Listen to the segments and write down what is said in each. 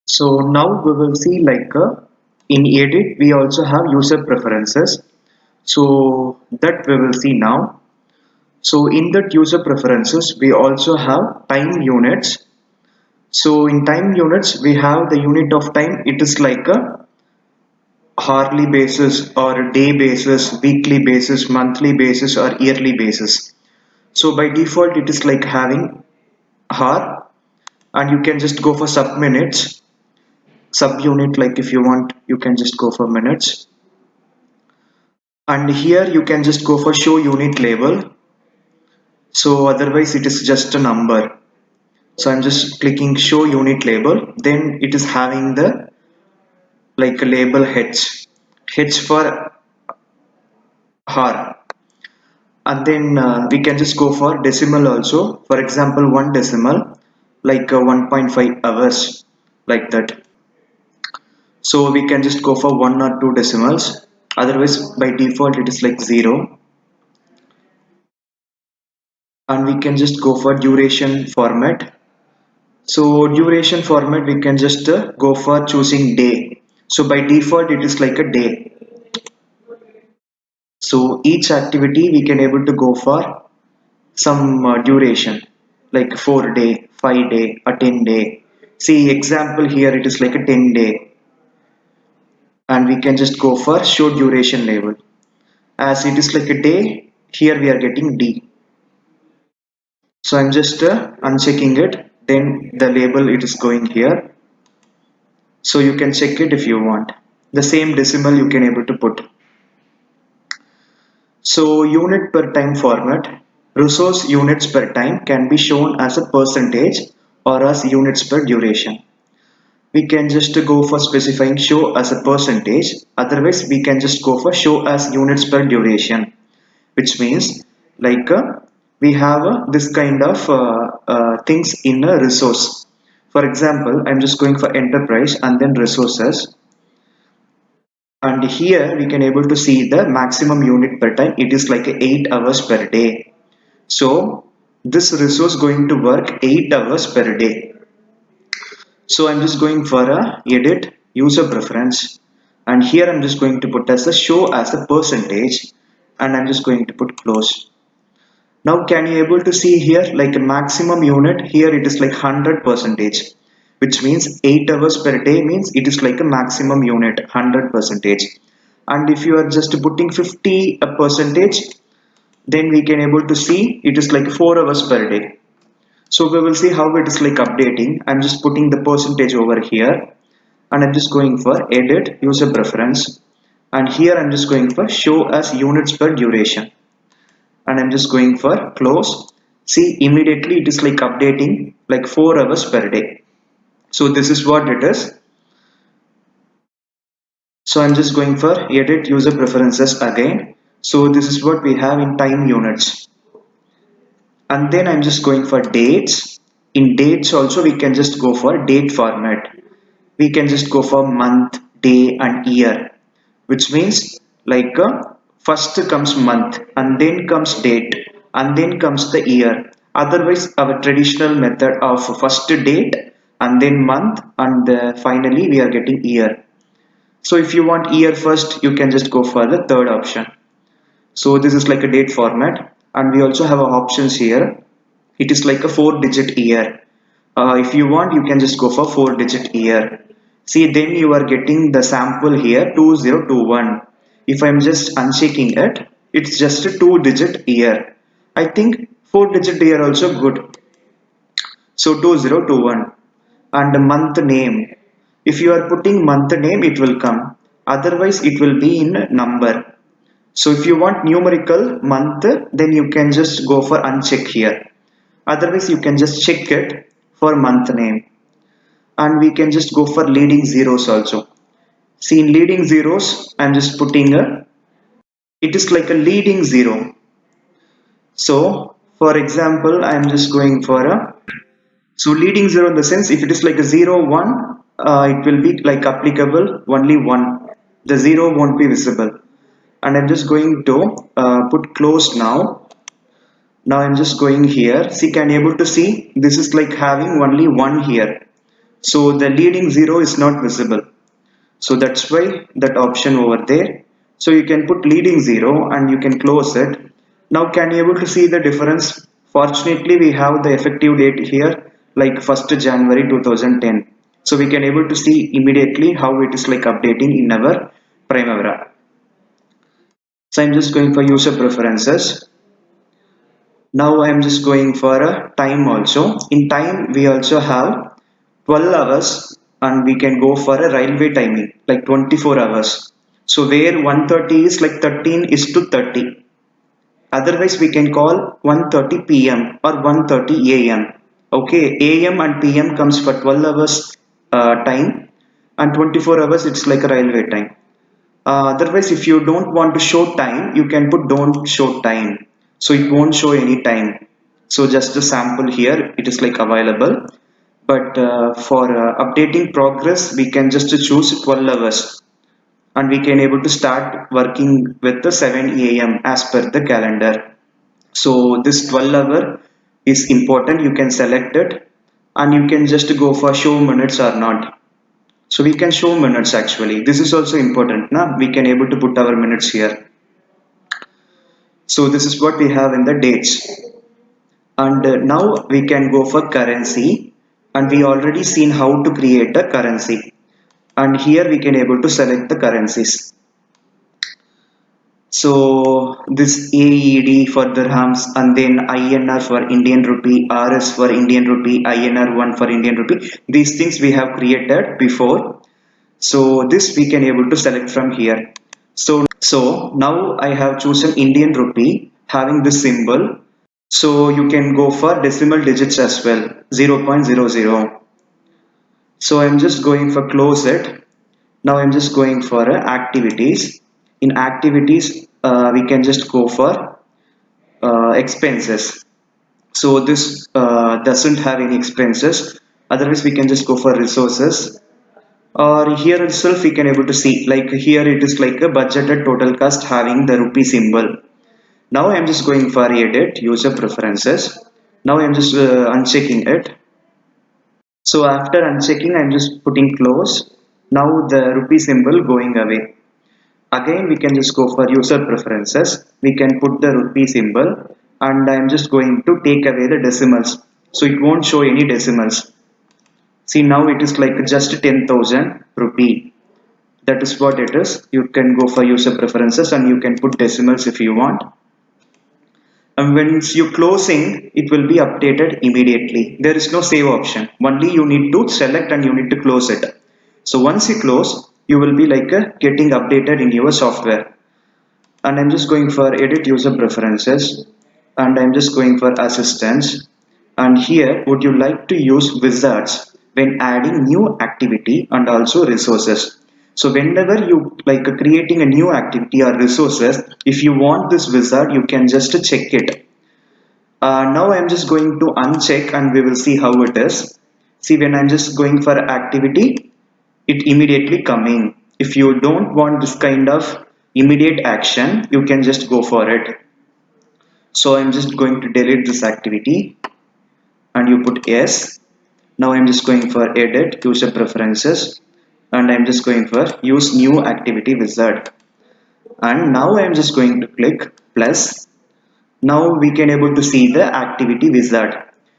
So now we will see in edit we also have user preferences. So that we will see now. So in that user preferences we also have time units. So in time units we have the unit of time, it is like a hourly basis or day basis, weekly basis, monthly basis or yearly basis. So by default it is like having hour, and you can just go for sub minutes, sub unit, like if you want you can just go for minutes, and here you can just go for show unit label. So otherwise it is just a number. So I'm just clicking show unit label, then it is having the like a label h for hour, and then we can just go for decimal also, for example one decimal, 1.5 hours, like that. So we can just go for one or two decimals, otherwise by default it is like 0. And we can just go for duration format. So duration format we can just go for choosing day. So by default it is like a day. So each activity we can able to go for some duration, like 4 day, 5 day, a 10 day. See example here it is like a 10 day, and we can just go for show duration label. As it is like a day, here we are getting D. So I'm just unchecking it, then the label it is going here. So you can check it if you want. The same decimal you can able to put. So unit per time format, resource units per time can be shown as a percentage or as units per duration. We can just go for specifying show as a percentage, otherwise we can just go for show as units per duration, which means like we have this kind of things in a resource. For example, I'm just going for enterprise and then resources, and here we can able to see the maximum unit per time, it is like 8 hours per day. So this resource going to work 8 hours per day. So I'm just going for a edit user preference, and here I'm just going to put as a show as a percentage, and I'm just going to put close. Now can you able to see here like a maximum unit, here it is like 100 percentage, which means 8 hours per day means it is like a maximum unit 100 percentage. And if you are just putting 50 a percentage, then we can able to see it is like 4 hours per day. So we will see how it is like updating. I'm just putting the percentage over here, and I'm just going for edit user preference, and here I'm just going for show as units per duration, and I'm just going for close. See immediately it is like updating like 4 hours per day. So this is what it is. So I'm just going for edit user preferences again. So this is what we have in time units, and then I'm just going for dates. In dates also we can just go for date format. We can just go for month, day and year, which means like first comes month and then comes date and then comes the year. Otherwise our traditional method of first date and then month and finally we are getting year. So if you want year first, you can just go for the third option. So this is like a date format, and we also have options here. It is like a 4-digit year. If you want, you can just go for 4-digit year. See, then you are getting the sample here 2021. If I'm just unchecking it, it's just a 2-digit year. I think 4-digit year also good. So 2021, and the month name. If you are putting month name, it will come. Otherwise, it will be in number. So if you want numerical month, then you can just go for uncheck here. Otherwise, you can just check it for month name. And we can just go for leading zeros also. See in leading zeros, I'm just putting it is like a leading zero. So for example, I'm just going for so leading zero in the sense if it is like a 0, 1, it will be like applicable only 1. The 0 won't be visible. And I'm just going to put close now. Now I'm just going here. See, can you able to see? This is like having only 1 here. So the leading zero is not visible. So that's why that option over there. So you can put leading zero and you can close it. Now can you able to see the difference? Fortunately we have the effective date here like 1st January 2010. So we can able to see immediately how it is like updating in our Primavera. So I'm just going for user preferences. Now I'm just going for a time also. In time we also have 12 hours and we can go for a railway timing like 24 hours. So where 1:30 is like 13 is to 30. Otherwise we can call 1:30 p.m. or 1:30 a.m. Okay, a.m. and p.m. comes for 12 hours time and 24 hours it's like a railway time. Otherwise, if you don't want to show time, you can put don't show time. So it won't show any time. So just a sample here, it is like available. But for updating progress, we can just choose 12 hours and we can able to start working with the 7 a.m. as per the calendar. So this 12-hour is important. You can select it and you can just go for show minutes or not. So we can show minutes actually. This is also important. Now we can able to put our minutes here. So this is what we have in the dates. And now we can go for currency. And we already seen how to create a currency. And here we can able to select the currencies. So this AED for dirhams and then INR for Indian rupee, RS for Indian rupee, INR1 for Indian rupee. These things we have created before. So this we can able to select from here. So now I have chosen Indian rupee having this symbol. So you can go for decimal digits as well 0.00. So I'm just going for close it. Now I'm just going for activities. In activities we can just go for expenses. So this doesn't have any expenses. Otherwise we can just go for resources or here itself we can able to see like here it is like a budgeted total cost having the rupee symbol. Now I'm just going for edit user preferences. Now I'm just unchecking it. So after unchecking I'm just putting close. Now the rupee symbol going away. Again we can just go for user preferences. We can put the rupee symbol and I'm just going to take away the decimals. So it won't show any decimals. See now it is like just 10,000 rupee. That is what it is. You can go for user preferences and you can put decimals if you want. And once you closing, it will be updated immediately. There is no save option. Only you need to select and you need to close it. So once you close, you will be like getting updated in your software. And I'm just going for edit user preferences and I'm just going for assistance. And here would you like to use wizards when adding new activity and also resources. So whenever you like creating a new activity or resources, if you want this wizard you can just check it. Now I'm just going to uncheck and we will see how it is. See when I'm just going for activity, it immediately coming. If you don't want this kind of immediate action, you can just go for it. So I'm just going to delete this activity and you put yes. Now I'm just going for edit user preferences and I'm just going for use new activity wizard. And now I'm just going to click plus. Now we can able to see the activity wizard.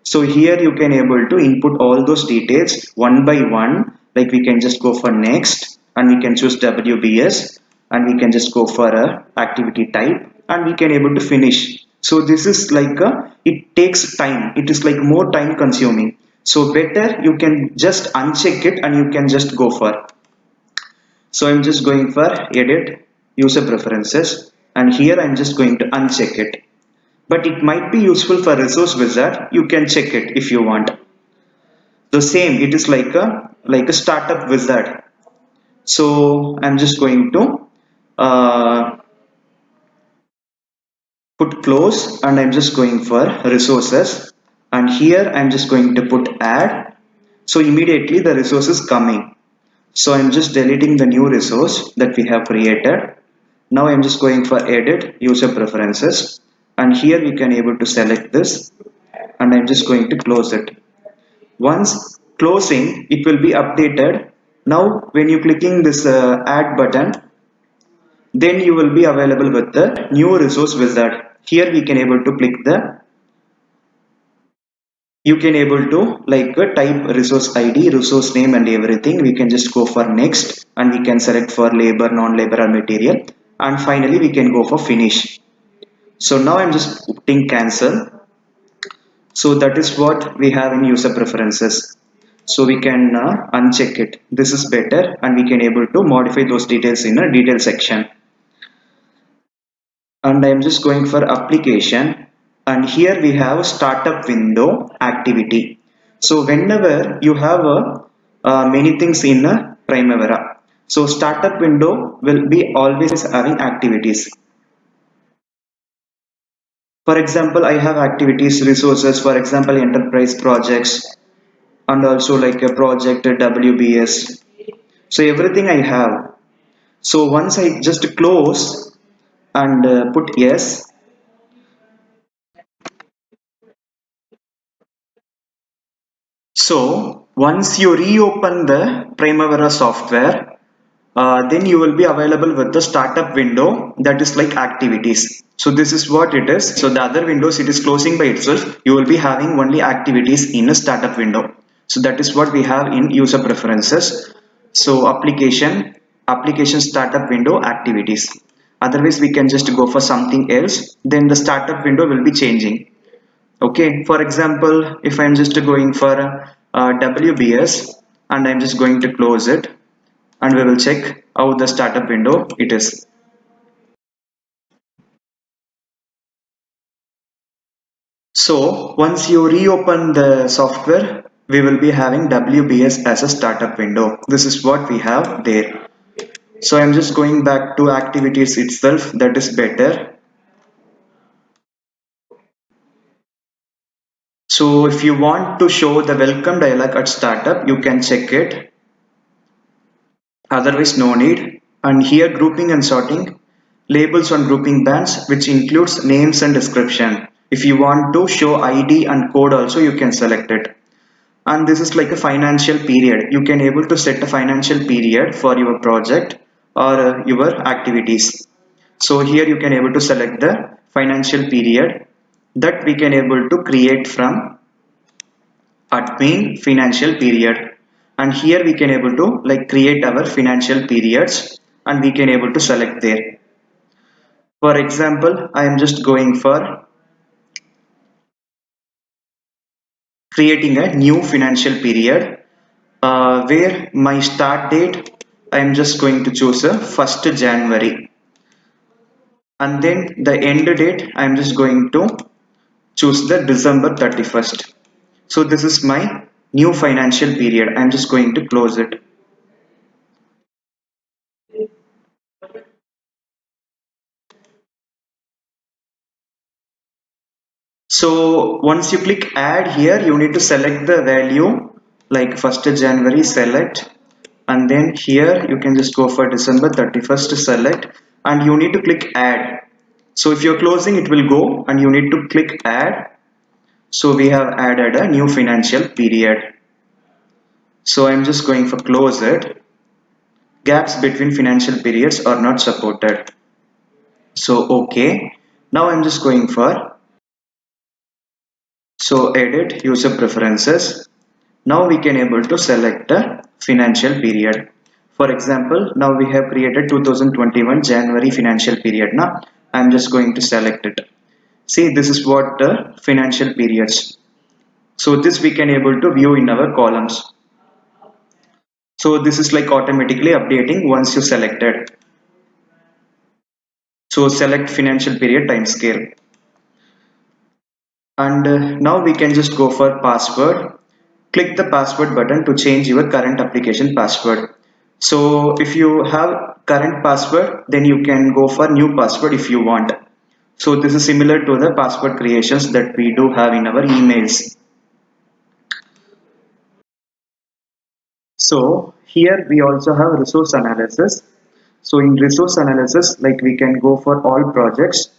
So here you can able to input all those details one by one. Like we can just go for next and we can choose WBS and we can just go for a activity type and we can able to finish. So this is like it takes time. It is like more time consuming. So better you can just uncheck it and you can just go for. So I'm just going for edit user preferences and here I'm just going to uncheck it. But it might be useful for resource wizard. You can check it if you want. The same, it is like a startup wizard. So I'm just going to put close and I'm just going for resources and here I'm just going to put add. So immediately the resource is coming. So I'm just deleting the new resource that we have created. Now I'm just going for edit user preferences and here we can able to select this and I'm just going to close it. Once closing, it will be updated. Now when you clicking this add button, then you will be available with the new resource wizard. Here we can able to click the, you can able to like type resource id, resource name and everything. We can just go for next and we can select for labor, non-labor or material, and finally we can go for finish. So now I'm just putting cancel. So that is what we have in user preferences. So we can uncheck it. This is better, and we can able to modify those details in a detail section. And I'm just going for application, and here we have startup window activity. So whenever you have many things in Primavera, so startup window will be always having activities. For example, I have activities, resources, for example, enterprise projects, and also like a project WBS. So everything I have. So once I just close and put yes, so once you reopen the Primavera software, then you will be available with the startup window that is like activities. So this is what it is. So the other windows, it is closing by itself. You will be having only activities in a startup window. So that is what we have in user preferences. So application startup window activities. Otherwise we can just go for something else. Then the startup window will be changing. Okay, for example, if I'm just going for WBS and I'm just going to close it, and we will check how the startup window it is. So once you reopen the software, we will be having WBS as a startup window. This is what we have there. So I'm just going back to activities itself, that is better. So if you want to show the welcome dialog at startup, you can check it. Otherwise no need. And here grouping and sorting, labels on grouping bands, which includes names and description. If you want to show ID and code also, you can select it. And this is like a financial period. You can able to set a financial period for your project or your activities. So here you can able to select the financial period that we can able to create from admin financial period, and here we can able to like create our financial periods, and we can able to select there. For example, I am just going for creating a new financial period where my start date I am just going to choose a 1st January, and then the end date I am just going to choose the December 31st. So this is my new financial period. I am just going to close it. So once you click add here, you need to select the value like 1st January, select, and then here you can just go for December 31st to select, and you need to click add. So if you're closing, it will go and you need to click add. So we have added a new financial period. So I'm just going for close it. Gaps between financial periods are not supported. So okay. Now I'm just going for, so edit user preferences. Now we can able to select a financial period. For example, now we have created 2021 January financial period. Now I'm just going to select it. See, this is what the financial periods. So this we can able to view in our columns. So this is like automatically updating once you selected. So select financial period time scale. And now we can just go for password. Click the password button to change your current application password. So if you have current password, then you can go for new password if you want. So this is similar to the password creations that we do have in our emails. So here we also have resource analysis. So in resource analysis, like we can go for all projects,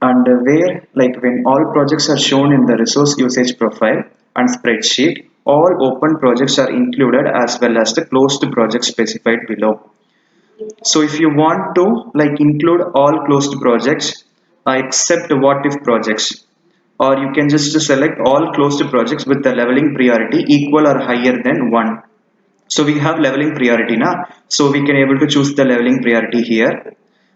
and where like when all projects are shown in the resource usage profile and spreadsheet, all open projects are included as well as the closed projects specified below. So if you want to like include all closed projects except what if projects, or you can just select all closed projects with the leveling priority equal or higher than 1. So we have leveling priority now, so we can able to choose the leveling priority here.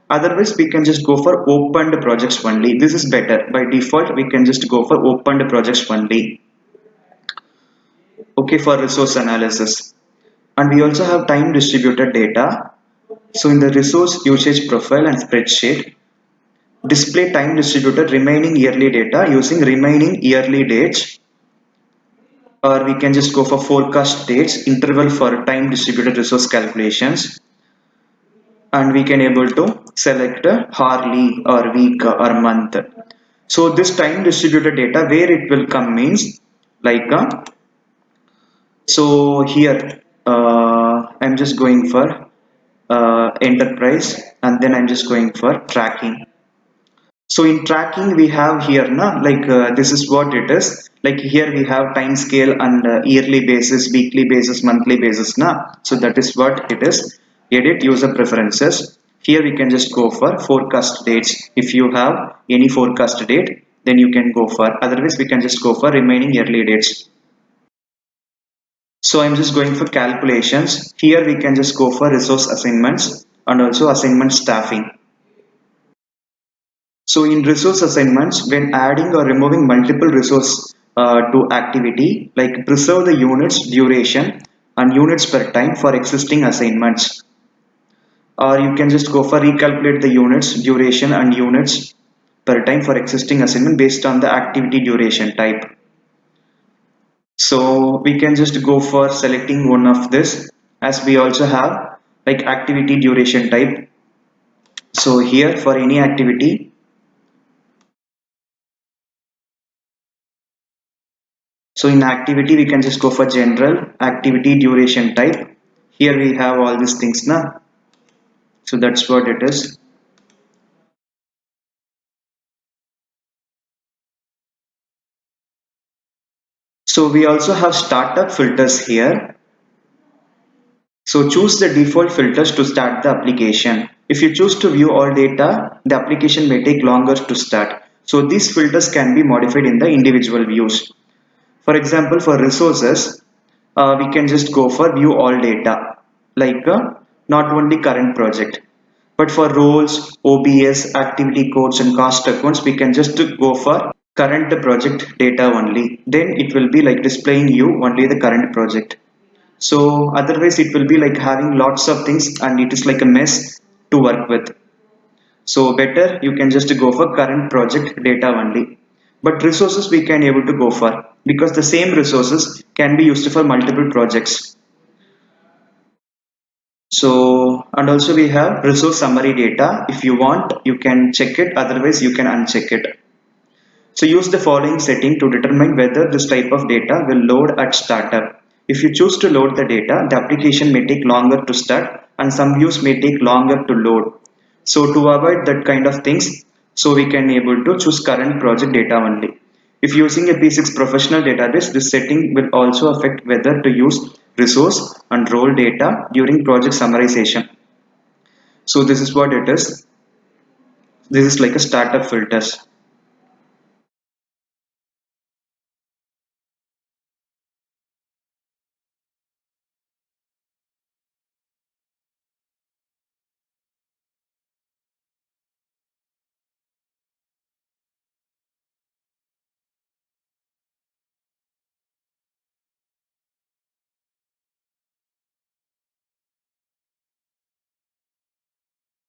Otherwise we can just go for opened projects only. This is better. By default we can just go for opened projects only. Okay, for resource analysis. And we also have time distributed data. So in the resource usage profile and spreadsheet, display time distributed remaining yearly data using remaining yearly dates, or we can just go for forecast dates interval for time distributed resource calculations, and we can able to select hourly or week or month. So this time distributed data where it will come means like so here I'm just going for enterprise, and then I'm just going for tracking. So in tracking we have here na like this is what it is. Like here we have time scale and yearly basis, weekly basis, monthly basis na. So that is what it is. Edit user preferences. Here we can just go for forecast dates. If you have any forecast date, then you can go for. Otherwise we can just go for remaining yearly dates. So I'm just going for calculations. Here we can just go for resource assignments and also assignment staffing. So in resource assignments, when adding or removing multiple resource to activity, like preserve the units duration and units per time for existing assignments. Or you can just go for recalculate the units duration and units per time for existing assignment based on the activity duration type. So we can just go for selecting one of this, as we also have like activity duration type. So here for any activity, so in activity, we can just go for general activity duration type. Here we have all these things now. So that's what it is. So we also have startup filters here. So choose the default filters to start the application. If you choose to view all data, the application may take longer to start. So these filters can be modified in the individual views. For example, for resources, we can just go for view all data, like not only current project. But for roles, OBS, activity codes and cost accounts, we can just go for current project data only. Then it will be like displaying you only the current project. So otherwise it will be like having lots of things and it is like a mess to work with. So better you can just go for current project data only. But resources we can able to go for, because the same resources can be used for multiple projects. So, and also we have resource summary data. If you want, you can check it, otherwise you can uncheck it. So use the following setting to determine whether this type of data will load at startup. If you choose to load the data, the application may take longer to start and some views may take longer to load. So to avoid that kind of things, so we can able to choose current project data only. If using a P6 professional database, this setting will also affect whether to use resource and role data during project summarization. So this is what it is. This is like a startup filters.